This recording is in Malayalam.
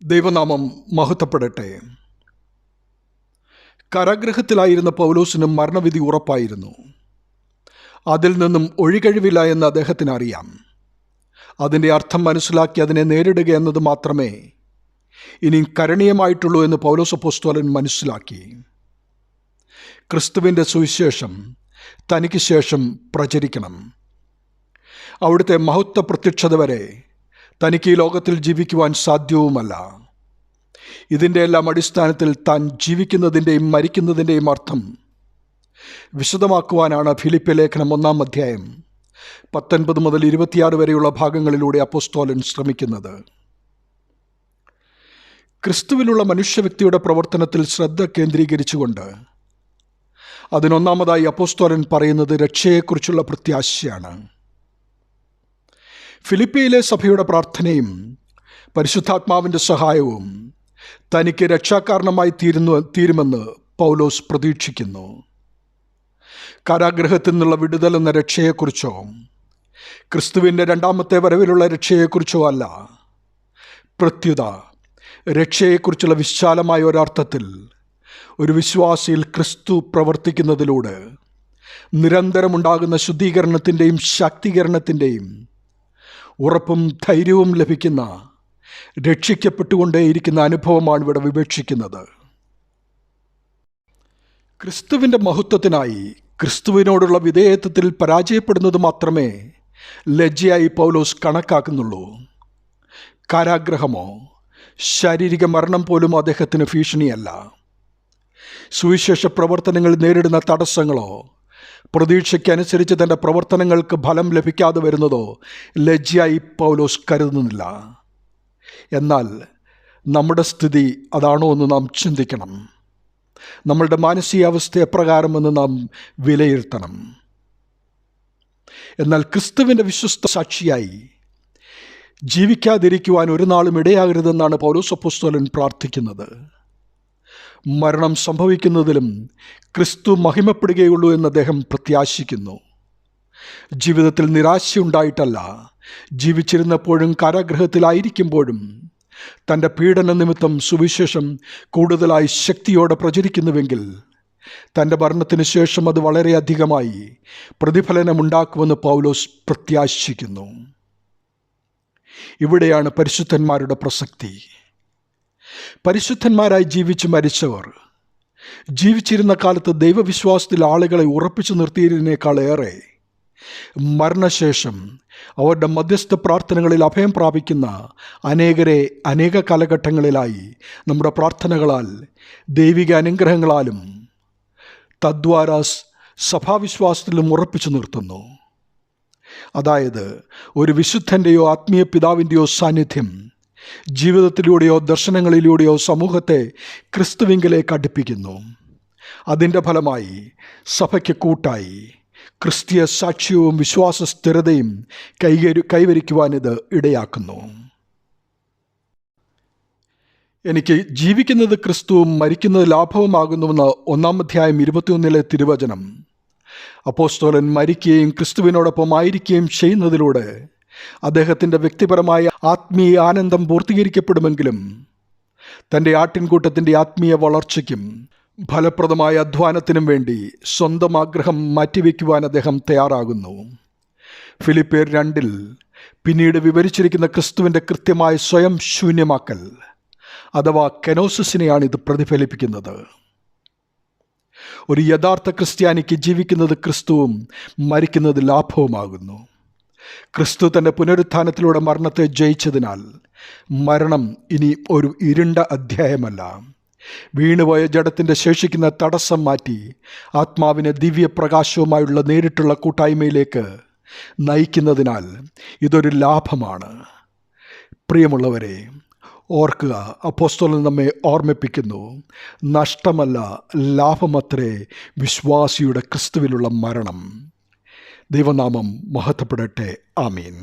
ദൈവനാമം മഹത്വപ്പെടട്ടെ. കാരാഗൃഹത്തിലായിരുന്ന പൗലോസിനും മരണവിധി ഉറപ്പായിരുന്നു. അതിൽ നിന്നും ഒഴികഴിവില്ല എന്ന് അദ്ദേഹത്തിന് അറിയാം. അതിൻ്റെ അർത്ഥം മനസ്സിലാക്കി അതിനെ നേരിടുക എന്നത് മാത്രമേ ഇനി കരണീയമായിട്ടുള്ളൂ എന്ന് പൗലോസ് അപ്പോസ്തലൻ മനസ്സിലാക്കി. ക്രിസ്തുവിൻ്റെ സുവിശേഷം തനിക്ക് ശേഷം പ്രചരിക്കണം. അവിടുത്തെ മഹത്വ പ്രത്യക്ഷത വരെ തനിക്ക് ഈ ലോകത്തിൽ ജീവിക്കുവാൻ സാധ്യവുമല്ല. ഇതിൻ്റെ എല്ലാം അടിസ്ഥാനത്തിൽ താൻ ജീവിക്കുന്നതിൻ്റെയും മരിക്കുന്നതിൻ്റെയും അർത്ഥം വിശദമാക്കുവാനാണ് ഫിലിപ്പി ലേഖനം 1-ാം അധ്യായം 19 മുതൽ 26 വരെയുള്ള ഭാഗങ്ങളിലൂടെ അപ്പോസ്തലൻ ശ്രമിക്കുന്നത്. ക്രിസ്തുവിലുള്ള മനുഷ്യവ്യക്തിയുടെ പ്രവർത്തനത്തിൽ ശ്രദ്ധ കേന്ദ്രീകരിച്ചുകൊണ്ട് അതിനൊന്നാമതായി അപ്പോസ്തലൻ പറയുന്നത് രക്ഷയെക്കുറിച്ചുള്ള പ്രത്യാശയാണ്. ഫിലിപ്പിയിലെ സഭയുടെ പ്രാർത്ഥനയും പരിശുദ്ധാത്മാവിൻ്റെ സഹായവും തനിക്ക് രക്ഷാകാരണമായി തീരുമെന്ന് പൗലോസ് പ്രതീക്ഷിക്കുന്നു. കാരാഗൃഹത്തിൽ നിന്നുള്ള വിടുതൽ എന്ന രക്ഷയെക്കുറിച്ചോ ക്രിസ്തുവിൻ്റെ രണ്ടാമത്തെ വരവിലുള്ള രക്ഷയെക്കുറിച്ചോ അല്ല, പ്രത്യുത രക്ഷയെക്കുറിച്ചുള്ള വിശാലമായ ഒരർത്ഥത്തിൽ ഒരു വിശ്വാസിയിൽ ക്രിസ്തു പ്രവർത്തിക്കുന്നതിലൂടെ നിരന്തരമുണ്ടാകുന്ന ശുദ്ധീകരണത്തിൻ്റെയും ശാക്തീകരണത്തിൻ്റെയും ഉറപ്പും ധൈര്യവും ലഭിക്കുന്ന രക്ഷിക്കപ്പെട്ടുകൊണ്ടേയിരിക്കുന്ന അനുഭവമാണ് ഇവിടെ വിവക്ഷിക്കുന്നത്. ക്രിസ്തുവിൻ്റെ മഹത്വത്തിനായി ക്രിസ്തുവിനോടുള്ള വിധേയത്വത്തിൽ പരാജയപ്പെടുന്നത് മാത്രമേ ലജ്ജയായി പൗലോസ് കണക്കാക്കുന്നുള്ളൂ. കാരാഗ്രഹമോ ശാരീരിക മരണം പോലും അദ്ദേഹത്തിന് ഭീഷണിയല്ല. സുവിശേഷ പ്രവർത്തനങ്ങൾ നേരിടുന്ന തടസ്സങ്ങളോ പ്രതീക്ഷയ്ക്കനുസരിച്ച് തൻ്റെ പ്രവർത്തനങ്ങൾക്ക് ഫലം ലഭിക്കാതെ വരുന്നതോ ലജ്ജയായി പൗലോസ് കരുതുന്നില്ല. എന്നാൽ നമ്മുടെ സ്ഥിതി അതാണോ എന്ന് നാം ചിന്തിക്കണം. നമ്മളുടെ മാനസികാവസ്ഥ എപ്രകാരമെന്ന് നാം വിലയിരുത്തണം. എന്നാൽ ക്രിസ്തുവിൻ്റെ വിശ്വസ്ത സാക്ഷിയായി ജീവിക്കാതിരിക്കുവാൻ ഒരു നാളും ഇടയാകരുതെന്നാണ് പൗലോസ് അപ്പോസ്തലൻ പ്രാർത്ഥിക്കുന്നത്. മരണം സംഭവിക്കുന്നതിലും ക്രിസ്തു മഹിമപ്പെടുകയുള്ളൂ എന്ന് അദ്ദേഹം പ്രത്യാശിക്കുന്നു. ജീവിതത്തിൽ നിരാശയുണ്ടായിട്ടല്ല, ജീവിച്ചിരുന്നപ്പോഴും കാരാഗൃഹത്തിലായിരിക്കുമ്പോഴും തൻ്റെ പീഡന നിമിത്തം സുവിശേഷം കൂടുതലായി ശക്തിയോടെ പ്രചരിക്കുന്നുവെങ്കിൽ തൻ്റെ മരണത്തിന് ശേഷം അത് വളരെയധികമായി പ്രതിഫലനമുണ്ടാക്കുമെന്ന് പൗലോസ് പ്രത്യാശിക്കുന്നു. ഇവിടെയാണ് പരിശുദ്ധന്മാരുടെ പ്രസക്തി. പരിശുദ്ധന്മാരായി ജീവിച്ച് മരിച്ചവർ ജീവിച്ചിരുന്ന കാലത്ത് ദൈവവിശ്വാസത്തിൽ ആളുകളെ ഉറപ്പിച്ചു നിർത്തിയതിനേക്കാളേറെ മരണശേഷം അവരുടെ മധ്യസ്ഥ പ്രാർത്ഥനകളിൽ അഭയം പ്രാപിക്കുന്ന അനേകരെ അനേക കാലഘട്ടങ്ങളിലായി നമ്മുടെ പ്രാർത്ഥനകളാൽ ദൈവിക അനുഗ്രഹങ്ങളാലും തദ്വാര സഭാവിശ്വാസത്തിലും ഉറപ്പിച്ചു നിർത്തുന്നു. അതായത് ഒരു വിശുദ്ധൻ്റെയോ ആത്മീയ പിതാവിൻ്റെയോ സാന്നിധ്യം ജീവിതത്തിലൂടെയോ ദർശനങ്ങളിലൂടെയോ സമൂഹത്തെ ക്രിസ്തുവിങ്കലേക്ക് അടുപ്പിക്കുന്നു. അതിൻ്റെ ഫലമായി സഭയ്ക്ക് കൂട്ടായി ക്രിസ്തീയ സാക്ഷ്യവും വിശ്വാസ സ്ഥിരതയും കൈവരിക്കുവാനിത് ഇടയാക്കുന്നു. എനിക്ക് ജീവിക്കുന്നത് ക്രിസ്തുവും മരിക്കുന്നത് ലാഭവുമാകുന്നുവെന്ന് 1-ാം അധ്യായം 21 തിരുവചനം അപ്പോസ്തലൻ മരിക്കുകയും ക്രിസ്തുവിനോടൊപ്പം ആയിരിക്കുകയും ചെയ്യുന്നതിലൂടെ അദ്ദേഹത്തിൻ്റെ വ്യക്തിപരമായ ആത്മീയ ആനന്ദം പൂർത്തീകരിക്കപ്പെടുമെങ്കിലും തൻ്റെ ആട്ടിൻകൂട്ടത്തിൻ്റെ ആത്മീയ വളർച്ചയ്ക്കും ഫലപ്രദമായ അധ്വാനത്തിനും വേണ്ടി സ്വന്തം ആഗ്രഹം മാറ്റിവെക്കുവാൻ അദ്ദേഹം തയ്യാറാകുന്നു. ഫിലിപ്പിയർ 2 പിന്നീട് വിവരിച്ചിരിക്കുന്ന ക്രിസ്തുവിൻ്റെ കൃത്യമായ സ്വയം ശൂന്യമാക്കൽ അഥവാ കെനോസിസിനെയാണ് ഇത് പ്രതിഫലിപ്പിക്കുന്നത്. ഒരു യഥാർത്ഥ ക്രിസ്ത്യാനിക്ക് ജീവിക്കുന്നത് ക്രിസ്തുവും മരിക്കുന്നത് ലാഭവുമാകുന്നു. ക്രിസ്തു തൻ്റെ പുനരുത്ഥാനത്തിലൂടെ മരണത്തെ ജയിച്ചതിനാൽ മരണം ഇനി ഒരു ഇരുണ്ട അധ്യായമല്ല. വീണുപോയ ജഡത്തിൻ്റെ ശേഷിക്കുന്ന തടസ്സം മാറ്റി ആത്മാവിനെ ദിവ്യപ്രകാശവുമായുള്ള നേരിട്ടുള്ള കൂട്ടായ്മയിലേക്ക് നയിക്കുന്നതിനാൽ ഇതൊരു ലാഭമാണ്. പ്രിയമുള്ളവരെ, ഓർക്കുക, അപ്പോസ്തലൻ നമ്മെ ഓർമ്മിപ്പിക്കുന്നു, നഷ്ടമല്ല ലാഭമത്രേ വിശ്വാസിയുടെ ക്രിസ്തുവിലുള്ള മരണം. ദൈവനാമം മഹത്വപ്പെടട്ടെ. ആമീൻ.